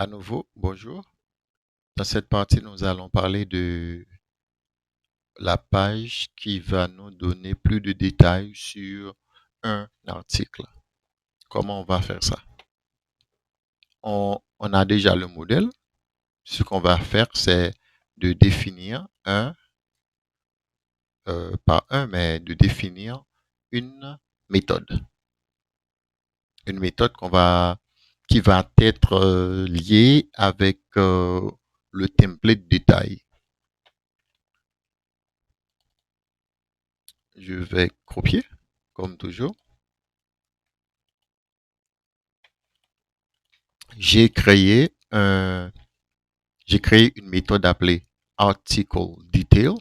À nouveau, bonjour. Dans cette partie, nous allons parler de la page qui va nous donner plus de détails sur un article. Comment on va faire ça? On a déjà le modèle. Ce qu'on va faire, c'est de définir pas un, mais de définir une méthode. Une méthode qui va être liée avec le template détail. Je vais copier, comme toujours. J'ai créé une méthode appelée article detail.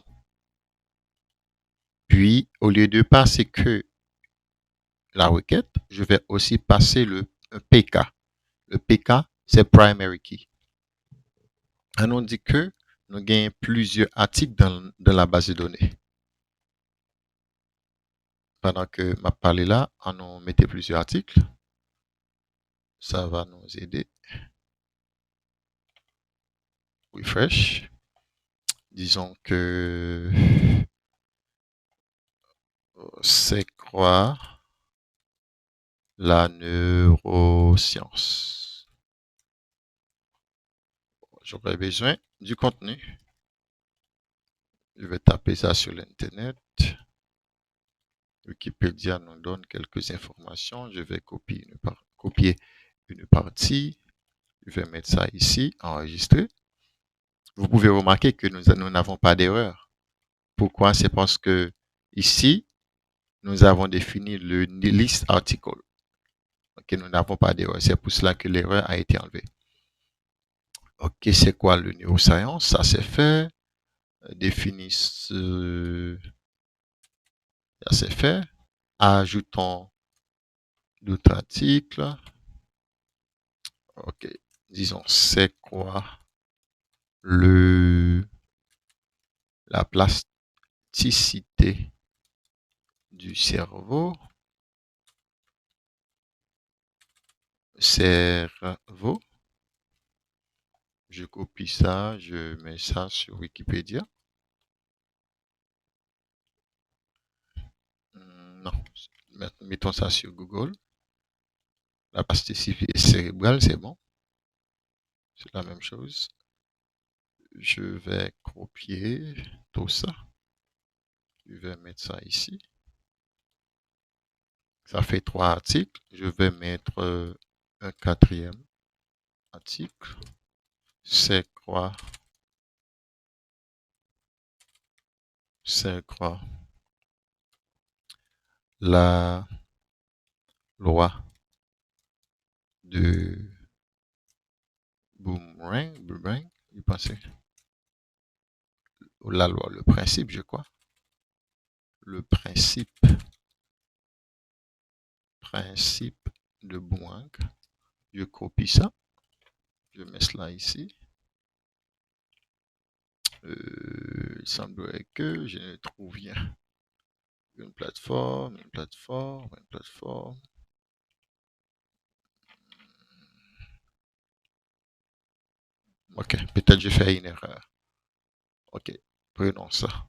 Puis, au lieu de passer que la requête, je vais aussi passer le PK. Le PK, c'est primary key. On dit que nous gagnons plusieurs articles dans la base de données. Pendant que ma parlé là, on mettait plusieurs articles. Ça va nous aider. Refresh. Disons que c'est quoi la neuroscience? J'aurais besoin du contenu. Je vais taper ça sur l'internet. Wikipédia nous donne quelques informations. Je vais copier une partie. Je vais mettre ça ici, enregistrer. Vous pouvez remarquer que nous n'avons pas d'erreur. Pourquoi? C'est parce que ici, nous avons défini le list article. Ok, nous n'avons pas d'erreur. C'est pour cela que l'erreur a été enlevée. Ok, c'est quoi le neuroscience? Ça c'est fait. Définir ça c'est fait. Ajoutons d'autres articles. Ok, disons c'est quoi la plasticité du cerveau. Je copie ça, je mets ça sur Wikipédia. Non, mettons ça sur Google. La plasticité cérébrale, c'est bon. C'est la même chose. Je vais copier tout ça. Je vais mettre ça ici. Ça fait 3 articles. Je vais mettre un quatrième article. C'est quoi la loi de Boomerang, je pensais. La loi, le principe, je crois. Le principe de Boomerang. Je copie ça. Je mets cela ici. Il semblerait que je ne trouve rien. Une plateforme. Ok, peut-être j'ai fait une erreur. Ok, prenons ça.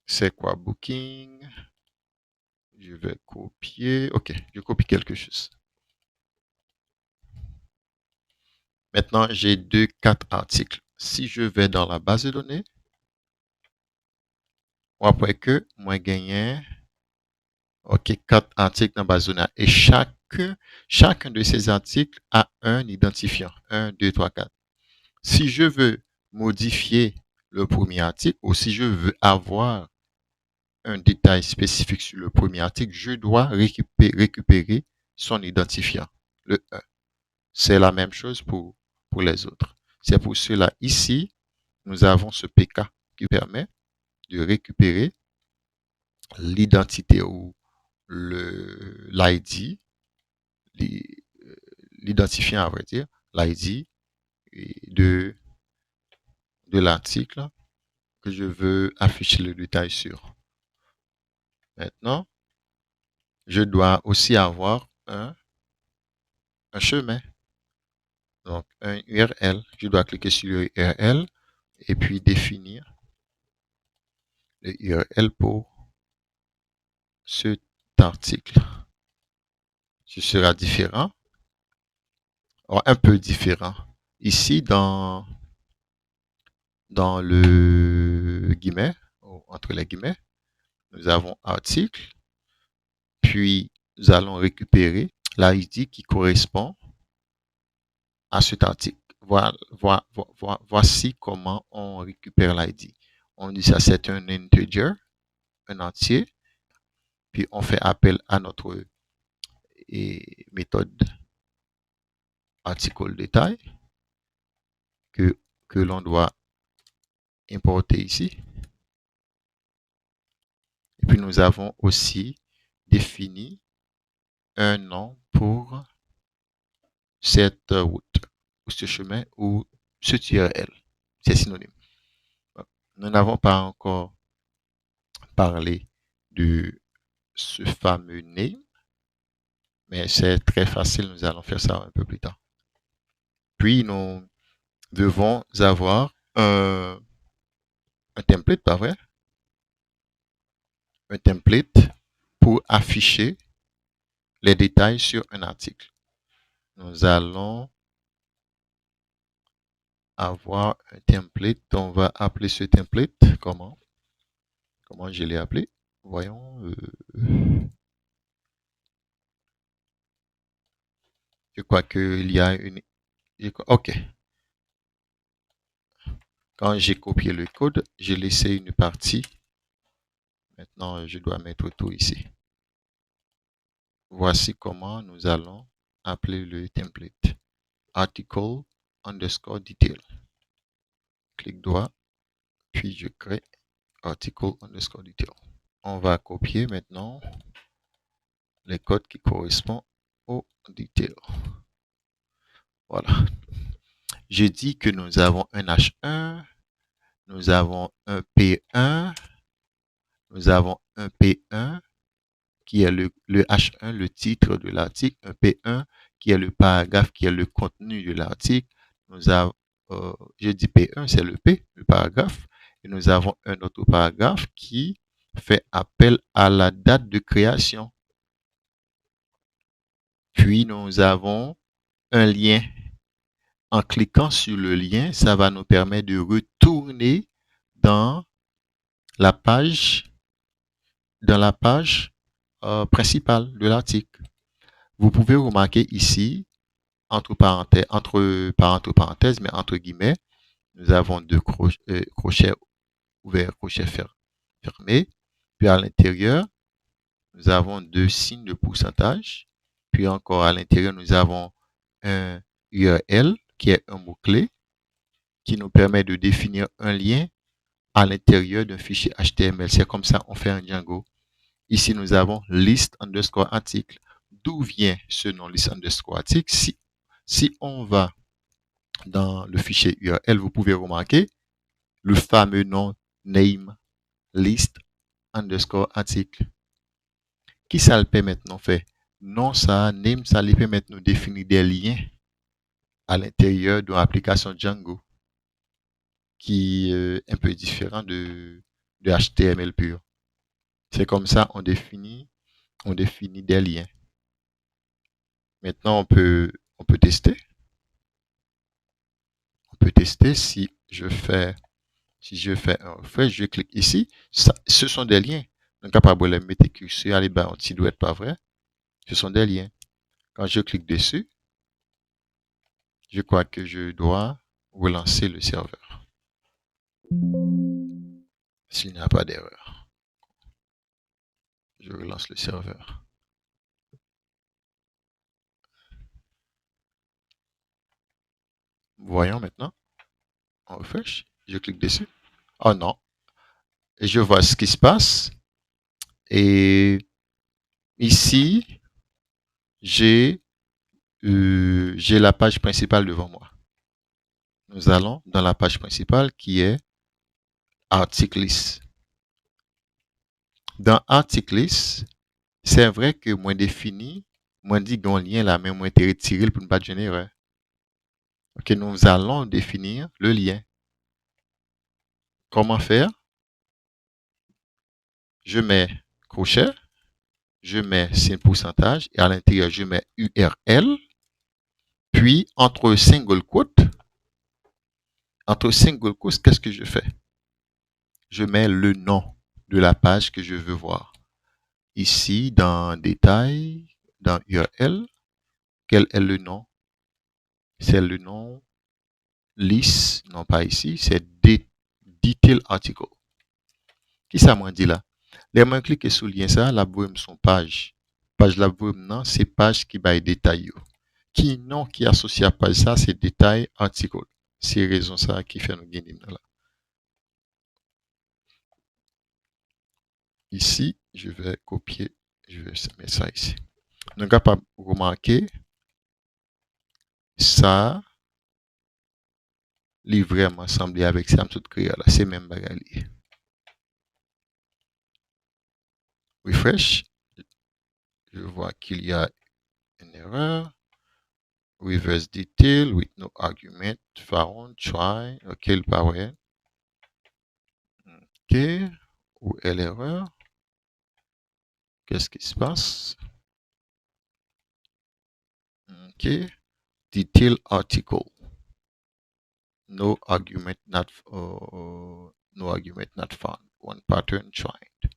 C'est quoi Booking? Je vais copier. Ok, je copie quelque chose. Maintenant, j'ai 4 articles. Si je vais dans la base de données, on voit que moi gagné 4 articles dans la base de données. Et chacun de ces articles a un identifiant. 1, 2, 3, 4. Si je veux modifier le premier article ou si je veux avoir un détail spécifique sur le premier article, je dois récupérer son identifiant, le 1. C'est la même chose pour les autres. C'est pour cela, ici, nous avons ce PK qui permet de récupérer l'identité ou l'ID, l'identifiant à vrai dire, l'ID de l'article que je veux afficher le détail sur. Maintenant, je dois aussi avoir un un chemin. Donc, un URL. Je dois cliquer sur le URL et puis définir le URL pour cet article. Ce sera différent, ou un peu différent. Ici, dans le guillemet, ou entre les guillemets, nous avons article, puis nous allons récupérer l'ID qui correspond à cet article. Voici comment on récupère l'ID. On dit ça, c'est un integer, un entier, puis on fait appel à notre méthode article détail que l'on doit importer ici. Et puis nous avons aussi défini un nom pour cette route, ou ce chemin, ou ce URL. C'est synonyme. Nous n'avons pas encore parlé de ce fameux name, mais c'est très facile, nous allons faire ça un peu plus tard. Puis nous devons avoir un template, pas vrai? Un template pour afficher les détails sur un article. Nous allons avoir un template. On va appeler ce template comment? Comment je l'ai appelé? Voyons. Je crois qu'il y a une... OK. Quand j'ai copié le code, j'ai laissé une partie. Maintenant, je dois mettre tout ici. Voici comment nous allons appeler le template. Article underscore detail. Clic droit, puis je crée article underscore detail. On va copier maintenant les codes qui correspondent au detail. Voilà. Je dis que nous avons un H1, nous avons un P1, nous avons un P1 qui est le H1, le titre de l'article, un P1 qui est le paragraphe, qui est le contenu de l'article. Nous avons, je dis P1, c'est le P, le paragraphe, et nous avons un autre paragraphe qui fait appel à la date de création. Puis nous avons un lien. En cliquant sur le lien, ça va nous permettre de retourner dans la page principale de l'article. Vous pouvez remarquer ici, entre parenthèses, mais entre guillemets, nous avons deux crochets ouverts, crochets fermés. Puis à l'intérieur, nous avons deux signes de pourcentage. Puis encore à l'intérieur, nous avons un URL qui est un mot-clé qui nous permet de définir un lien à l'intérieur d'un fichier HTML. C'est comme ça on fait un Django. Ici, nous avons list underscore article. D'où vient ce nom list underscore article? Si on va dans le fichier URL, vous pouvez remarquer le fameux nom name list underscore article. Qui ça le permet maintenant faire? Non, ça, name, ça lui permet de nous définir des liens à l'intérieur de l'application Django qui est un peu différent de HTML pur. C'est comme ça on définit des liens. Maintenant, on peut tester. On peut tester si je fais un refresh, je clique ici. Ce sont des liens. Donc, capable de mettre curseur, allez, ben, on doit être pas vrai. Ce sont des liens. Quand je clique dessus, je crois que je dois relancer le serveur. S'il n'y a pas d'erreur. Je relance le serveur. Voyons maintenant. On refresh. Je clique dessus. Oh non. Et je vois ce qui se passe. Et ici, j'ai la page principale devant moi. Nous allons dans la page principale qui est Article List. Dans Article List, c'est vrai que moi Moi, dit qu'on lien là, mais moi, été retiré pour ne pas générer. Ok, nous allons définir le lien. Comment faire? Je mets crochet, je mets signe pourcentage et à l'intérieur, je mets URL. Puis, entre single quotes, qu'est-ce que je fais? Je mets le nom de la page que je veux voir. Ici, dans détail, dans URL, quel est le nom? C'est le nom list, non pas ici, c'est detail article. Qui ça m'a dit là? Les mains cliquer sur le lien ça, la boum son page. Page la boum non, c'est page qui va détail. Qui non qui associe à page ça, c'est détail article. C'est raison ça qui fait nous gagner là. Ici, je vais copier, je vais mettre ça ici. Nous sommes capables de remarquer ça, li vraiment semblé avec ça, tout créé là, c'est même bagali. Refresh, je vois qu'il y a une erreur. Reverse detail with no argument found, try, ok, le power. Ok, où est l'erreur? Qu'est-ce qui se passe? Ok, detail article. No argument not found. One pattern tried.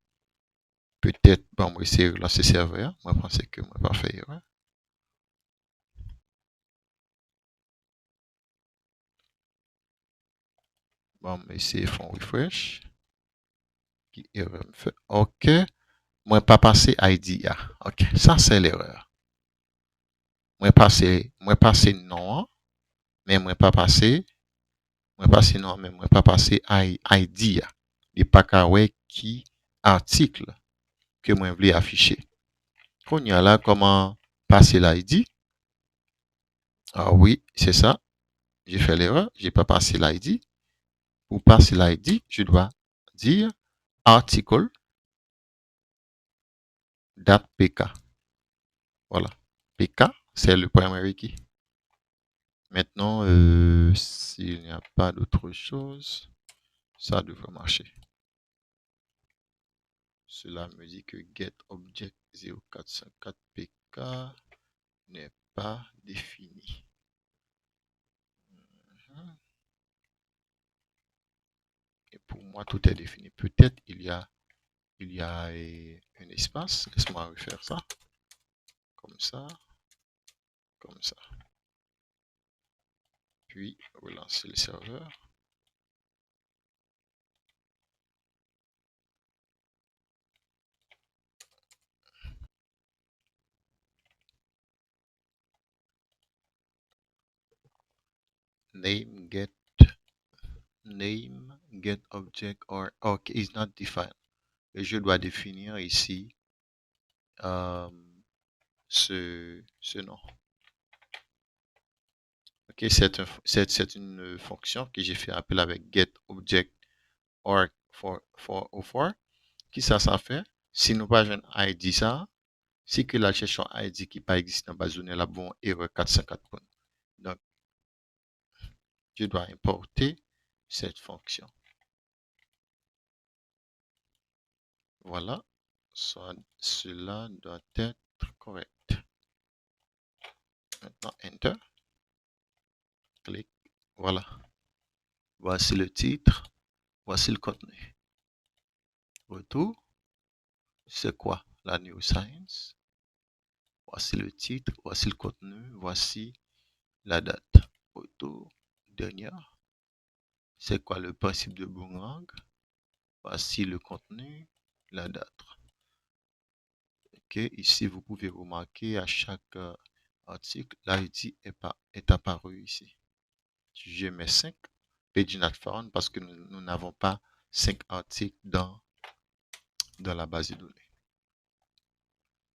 Peut-être, bon, moi, c'est là, c'est serveur. Moi, je pense que moi, pas fait erreur. Bon, mais c'est font refresh. Qui erreur me fait? Ok. Moi, pas passé ID. Ok, ça, c'est l'erreur. Moi, passé non, mais moi, pas passé non, mais moi, pas passé ID. Et pas qu'à qui article que moi, voulais afficher. Qu'on y a là, comment passer l'ID? Ah oui, c'est ça. J'ai fait l'erreur. J'ai pas passé l'ID. Pour passer l'ID, je dois dire article .pk. Voilà. PK, c'est le primary key. Maintenant, s'il n'y a pas d'autre chose, ça devrait marcher. Cela me dit que getObject 0454pk n'est pas défini. Et pour moi, tout est défini. Peut-être il y a un espace. Laisse-moi refaire ça. Comme ça. Comme ça. Puis, relancer le serveur. Name get object or okay is not defined. Et je dois définir ici ce nom. Ok, c'est une fonction que j'ai fait appel avec get object or for qui ça fait si nous pas un ID ça si que la cherche un ID qui pas existe dans base de données la bon erreur 404 points. Donc je dois importer cette fonction. Voilà, cela doit être correct. Maintenant, Enter. Clic. Voilà. Voici le titre. Voici le contenu. Retour. C'est quoi la New Science? Voici le titre. Voici le contenu. Voici la date. Retour. Dernière. C'est quoi le principe de boomerang? Voici le contenu. La date. Ok. Ici, vous pouvez remarquer à chaque article, l'ID est apparu ici. Je mets 5 page not found parce que nous n'avons pas 5 articles dans la base de données.